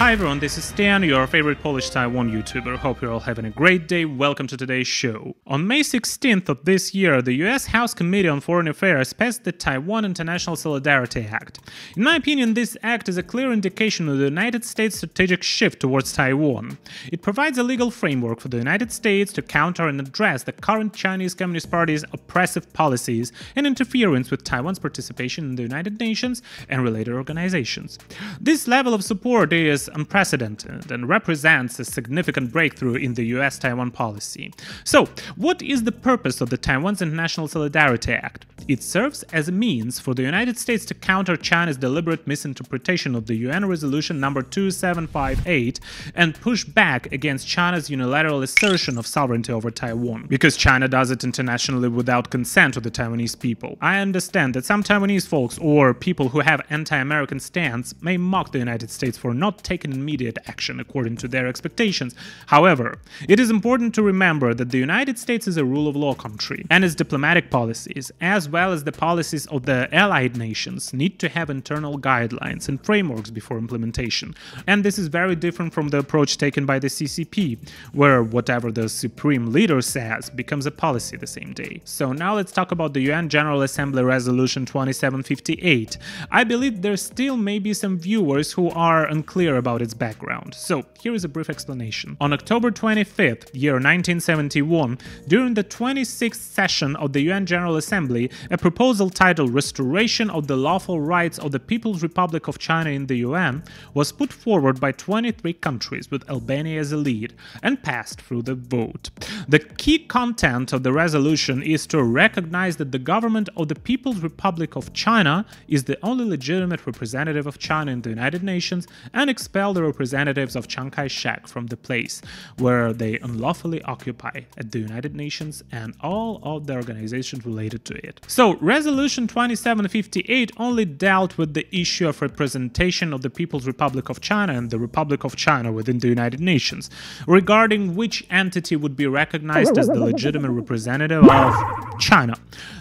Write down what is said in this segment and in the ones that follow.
Hi everyone, this is Stan, your favorite Polish Taiwan YouTuber. Hope you're all having a great day. Welcome to today's show. On May 16th of this year, the US House Committee on Foreign Affairs passed the Taiwan International Solidarity Act. In my opinion, this act is a clear indication of the United States' strategic shift towards Taiwan. It provides a legal framework for the United States to counter and address the current Chinese Communist Party's oppressive policies and interference with Taiwan's participation in the United Nations and related organizations. This level of support is unprecedented and represents a significant breakthrough in the US-Taiwan policy. So, what is the purpose of the Taiwan's International Solidarity Act? It serves as a means for the United States to counter China's deliberate misinterpretation of the UN Resolution No. 2758 and push back against China's unilateral assertion of sovereignty over Taiwan, because China does it internationally without consent of the Taiwanese people. I understand that some Taiwanese folks or people who have anti-American stance may mock the United States for not taking immediate action according to their expectations. However, it is important to remember that the United States is a rule of law country, and its diplomatic policies, as well as the policies of the allied nations, need to have internal guidelines and frameworks before implementation. And this is very different from the approach taken by the CCP, where whatever the supreme leader says becomes a policy the same day. So now let's talk about the UN General Assembly Resolution 2758. I believe there still may be some viewers who are unclear about its background, so here is a brief explanation. On October 25th, year 1971, during the 26th session of the UN General Assembly, a proposal titled Restoration of the Lawful Rights of the People's Republic of China in the UN was put forward by 23 countries, with Albania as a lead, and passed through the vote. The key content of the resolution is to recognize that the government of the People's Republic of China is the only legitimate representative of China in the United Nations, and expel the representatives of Chiang Kai-shek from the place where they unlawfully occupy at the United Nations and all of the organizations related to it. So, Resolution 2758 only dealt with the issue of representation of the People's Republic of China and the Republic of China within the United Nations, regarding which entity would be recognized as the legitimate representative of China.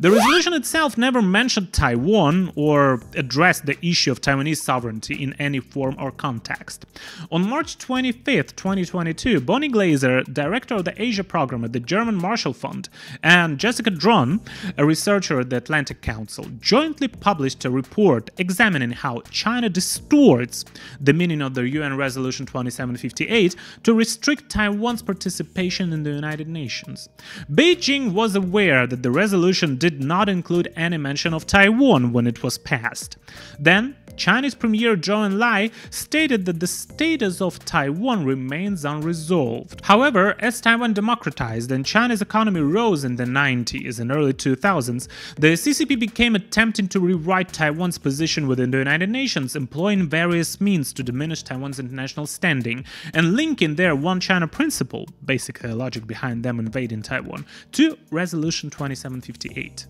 The resolution itself never mentioned Taiwan or addressed the issue of Taiwanese sovereignty in any form or context. On March 25th, 2022, Bonnie Glaser, director of the Asia program at the German Marshall Fund, and Jessica Dron, a researcher at the Atlantic Council, jointly published a report examining how China distorts the meaning of the UN Resolution 2758 to restrict Taiwan's participation in the United Nations. Beijing was aware that the resolution did not include any mention of Taiwan when it was passed. Then, Chinese Premier Zhou Enlai stated that the status of Taiwan remains unresolved. However, as Taiwan democratized and China's economy rose in the 90s and early 2000s, the CCP became attempting to rewrite Taiwan's position within the United Nations, employing various means to diminish Taiwan's international standing and linking their One China principle, basically the logic behind them invading Taiwan, to Resolution 2758.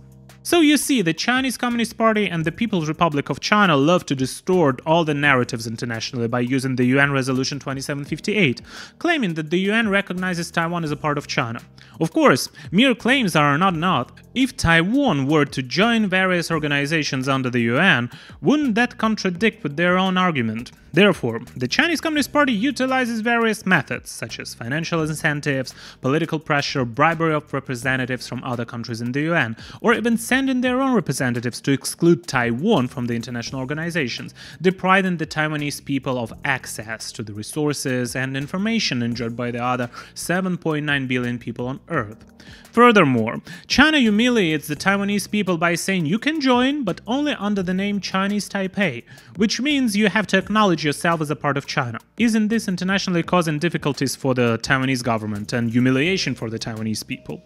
So you see, the Chinese Communist Party and the People's Republic of China love to distort all the narratives internationally by using the UN Resolution 2758, claiming that the UN recognizes Taiwan as a part of China. Of course, mere claims are not enough. If Taiwan were to join various organizations under the UN, wouldn't that contradict with their own argument? Therefore, the Chinese Communist Party utilizes various methods, such as financial incentives, political pressure, bribery of representatives from other countries in the UN, or even sending their own representatives to exclude Taiwan from the international organizations, depriving the Taiwanese people of access to the resources and information enjoyed by the other 7.9 billion people on Earth. Furthermore, China humiliates the Taiwanese people by saying you can join, but only under the name Chinese Taipei, which means you have to acknowledge yourself as a part of China. Isn't this internationally causing difficulties for the Taiwanese government and humiliation for the Taiwanese people?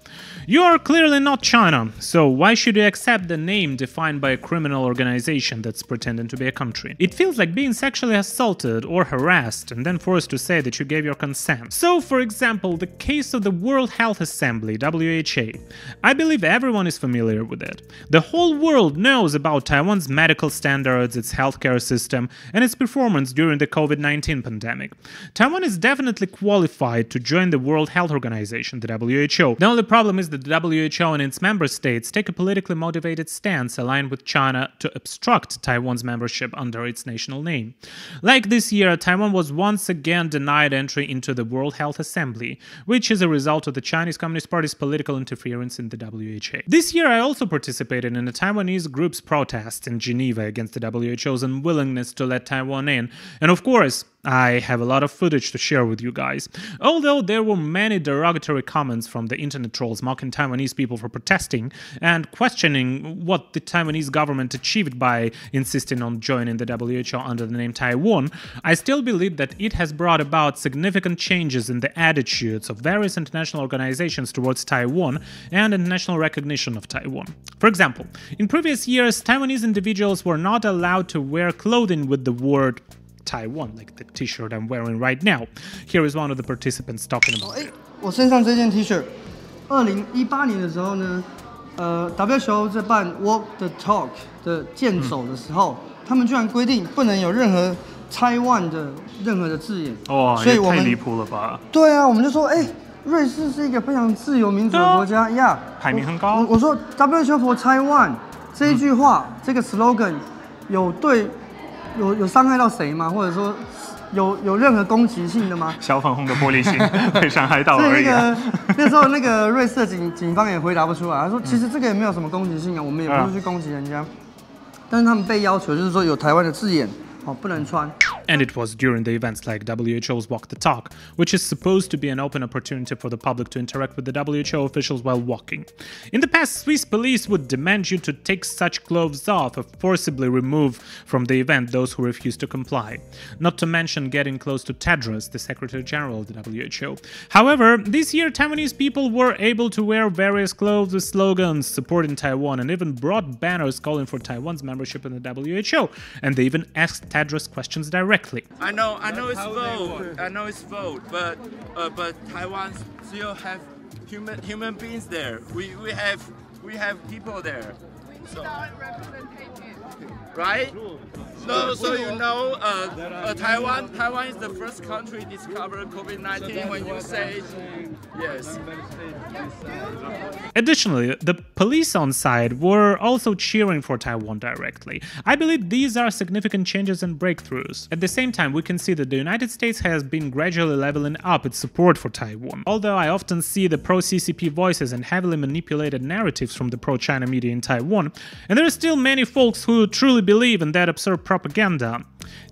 You are clearly not China, so why should you accept the name defined by a criminal organization that's pretending to be a country? It feels like being sexually assaulted or harassed and then forced to say that you gave your consent. So, for example, the case of the World Health Assembly, WHA. I believe every everyone is familiar with it. The whole world knows about Taiwan's medical standards, its healthcare system, and its performance during the COVID-19 pandemic. Taiwan is definitely qualified to join the World Health Organization, the WHO. The only problem is that the WHO and its member states take a politically motivated stance aligned with China to obstruct Taiwan's membership under its national name. Like this year, Taiwan was once again denied entry into the World Health Assembly, which is a result of the Chinese Communist Party's political interference in the WHA. This year I also participated in a Taiwanese group's protest in Geneva against the WHO's unwillingness to let Taiwan in, and of course, I have a lot of footage to share with you guys. Although there were many derogatory comments from the internet trolls mocking Taiwanese people for protesting and questioning what the Taiwanese government achieved by insisting on joining the WHO under the name Taiwan, I still believe that it has brought about significant changes in the attitudes of various international organizations towards Taiwan and international recognition of Taiwan. For example, in previous years, Taiwanese individuals were not allowed to wear clothing with the word Taiwan, like the t-shirt I'm wearing right now. Here is one of the participants talking about it. 我身上这件 T-shirt ，2018年的时候呢，WHO 在办 Walk the Talk 的健走的时候，他们居然规定不能有任何 Taiwan 的任何的字眼。哇，所以我们也太离谱了吧？对啊，我们就说，瑞士是一个非常自由民主的国家呀，排名很高。我说 WHO for Taiwan 这一句话，这个 slogan 有伤害到谁吗？或者说有任何攻击性的吗？小粉红的玻璃心会伤害到而已。那时候那个瑞士的警方也回答不出来，他说其实这个也没有什么攻击性啊，我们也不是去攻击人家，但是他们被要求就是说有台湾的字眼，不能穿。And it was during the events like WHO's Walk the Talk, which is supposed to be an open opportunity for the public to interact with the WHO officials while walking. In the past, Swiss police would demand you to take such clothes off or forcibly remove from the event those who refuse to comply. Not to mention getting close to Tedros, the Secretary General of the WHO. However, this year Taiwanese people were able to wear various clothes with slogans supporting Taiwan and even brought banners calling for Taiwan's membership in the WHO. And they even asked Tedros questions directly. I know it's vote, but Taiwan still have human beings there. We have people there. So, right? No, so you know, Taiwan is the first country to discover COVID-19. When you say yes. Additionally, the police on site were also cheering for Taiwan directly. I believe these are significant changes and breakthroughs. At the same time, we can see that the United States has been gradually leveling up its support for Taiwan. Although I often see the pro-CCP voices and heavily manipulated narratives from the pro-China media in Taiwan, and there are still many folks who truly believe in that absurd propaganda.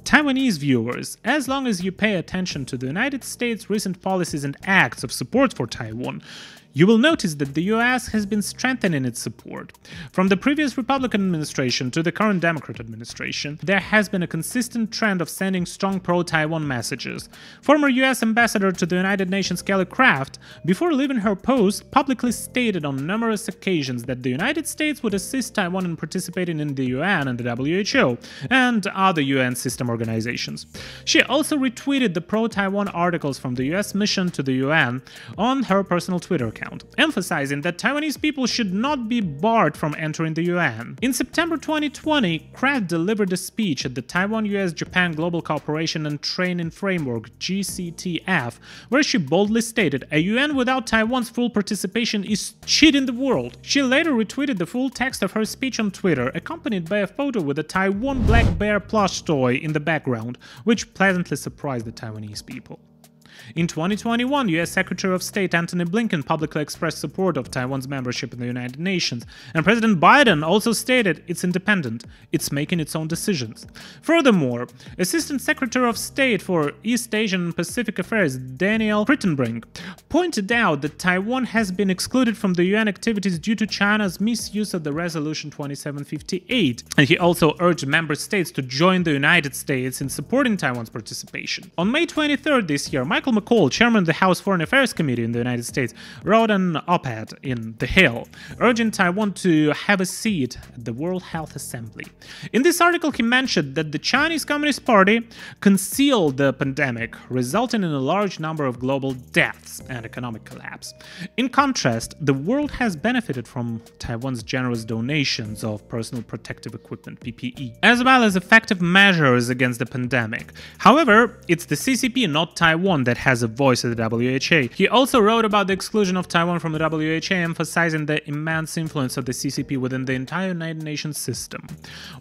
Taiwanese viewers, as long as you pay attention to the United States' recent policies and acts of support for Taiwan, you will notice that the US has been strengthening its support. From the previous Republican administration to the current Democrat administration, there has been a consistent trend of sending strong pro-Taiwan messages. Former US Ambassador to the United Nations Kelly Craft, before leaving her post, publicly stated on numerous occasions that the United States would assist Taiwan in participating in the UN and the WHO, and other UN system organizations. She also retweeted the pro-Taiwan articles from the US mission to the UN on her personal Twitter account, emphasizing that Taiwanese people should not be barred from entering the UN. In September 2020, Kraft delivered a speech at the Taiwan-US-Japan Global Cooperation and Training Framework (GCTF), where she boldly stated, "A UN without Taiwan's full participation is cheating the world." She later retweeted the full text of her speech on Twitter, accompanied by a photo with a Taiwan black bear plush toy in the background, which pleasantly surprised the Taiwanese people. In 2021, US Secretary of State Antony Blinken publicly expressed support of Taiwan's membership in the United Nations, and President Biden also stated it's independent, it's making its own decisions. Furthermore, Assistant Secretary of State for East Asian and Pacific Affairs Daniel Crittenbrink pointed out that Taiwan has been excluded from the UN activities due to China's misuse of the Resolution 2758, and he also urged member states to join the United States in supporting Taiwan's participation. On May 23rd this year, Michael McCall, chairman of the House Foreign Affairs Committee in the United States, wrote an op-ed in The Hill, urging Taiwan to have a seat at the World Health Assembly. In this article, he mentioned that the Chinese Communist Party concealed the pandemic, resulting in a large number of global deaths and economic collapse. In contrast, the world has benefited from Taiwan's generous donations of personal protective equipment, PPE, as well as effective measures against the pandemic. However, it's the CCP, not Taiwan, that has a voice at the WHA. He also wrote about the exclusion of Taiwan from the WHA, emphasizing the immense influence of the CCP within the entire United Nations system.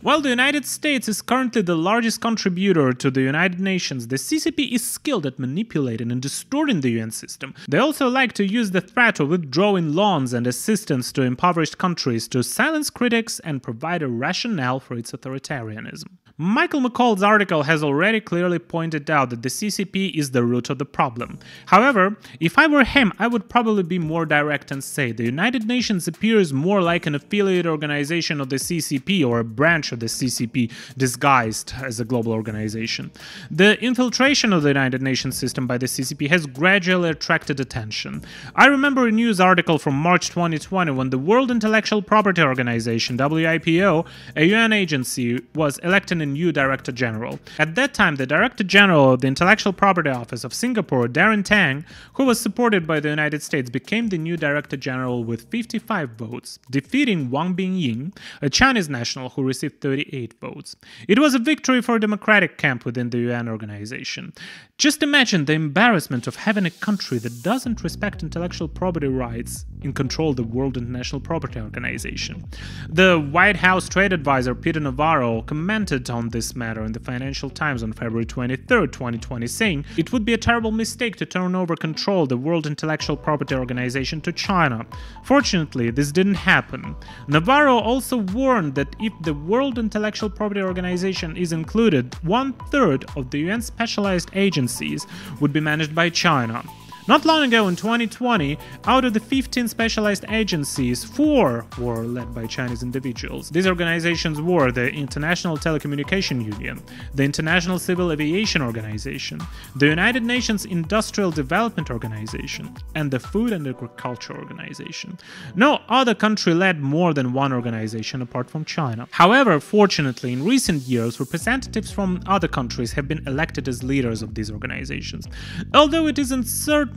While the United States is currently the largest contributor to the United Nations, the CCP is skilled at manipulating and distorting the UN system. They also like to use the threat of withdrawing loans and assistance to impoverished countries to silence critics and provide a rationale for its authoritarianism. Michael McCall's article has already clearly pointed out that the CCP is the root of the problem. However, if I were him, I would probably be more direct and say the United Nations appears more like an affiliate organization of the CCP or a branch of the CCP disguised as a global organization. The infiltration of the United Nations system by the CCP has gradually attracted attention. I remember a news article from March 2020 when the World Intellectual Property Organization, WIPO, a UN agency, was elected a new Director General. At that time, the Director General of the Intellectual Property Office of Singapore, Darren Tang, who was supported by the United States, became the new Director General with 55 votes, defeating Wang Bingying, a Chinese national who received 38 votes. It was a victory for a democratic camp within the UN organization. Just imagine the embarrassment of having a country that doesn't respect intellectual property rights in control of the World International Property Organization. The White House trade advisor Peter Navarro commented on this matter in the Financial Times on February 23, 2020, saying it would be a terrible mistake to turn over control of the World Intellectual Property Organization to China. Fortunately, this didn't happen. Navarro also warned that if the World Intellectual Property Organization is included, 1/3 of the UN specialized agencies would be managed by China. Not long ago, in 2020, out of the 15 specialized agencies, 4 were led by Chinese individuals. These organizations were the International Telecommunication Union, the International Civil Aviation Organization, the United Nations Industrial Development Organization, and the Food and Agriculture Organization. No other country led more than one organization apart from China. However, fortunately, in recent years, representatives from other countries have been elected as leaders of these organizations. Although it isn't certain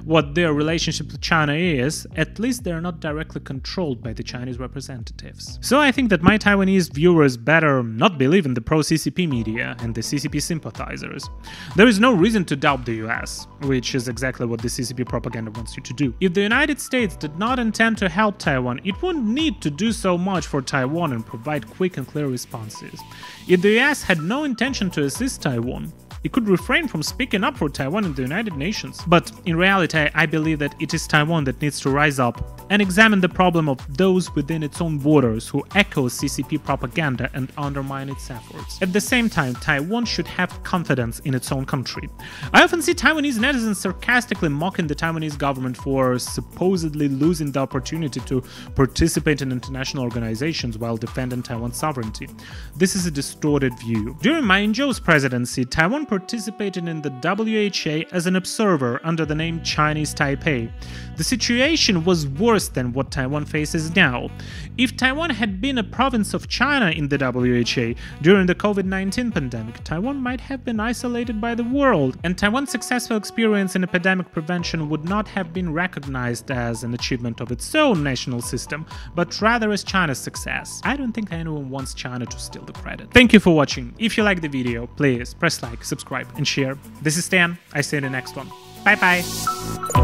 what their relationship with China is, at least they are not directly controlled by the Chinese representatives. So I think that my Taiwanese viewers better not believe in the pro-CCP media and the CCP sympathizers. There is no reason to doubt the US, which is exactly what the CCP propaganda wants you to do. If the United States did not intend to help Taiwan, it wouldn't need to do so much for Taiwan and provide quick and clear responses. If the US had no intention to assist Taiwan, it could refrain from speaking up for Taiwan in the United Nations. But in reality, I believe that it is Taiwan that needs to rise up and examine the problem of those within its own borders who echo CCP propaganda and undermine its efforts. At the same time, Taiwan should have confidence in its own country. I often see Taiwanese netizens sarcastically mocking the Taiwanese government for supposedly losing the opportunity to participate in international organizations while defending Taiwan's sovereignty. This is a distorted view. During Ma Ying-jeou's presidency, Taiwan participated in the WHA as an observer under the name Chinese Taipei. The situation was worse than what Taiwan faces now. If Taiwan had been a province of China in the WHA during the COVID-19 pandemic, Taiwan might have been isolated by the world, and Taiwan's successful experience in epidemic prevention would not have been recognized as an achievement of its own national system, but rather as China's success. I don't think anyone wants China to steal the credit. Thank you for watching. If you liked the video, please press like, subscribe, and share. This is Stan. I see you in the next one. Bye bye.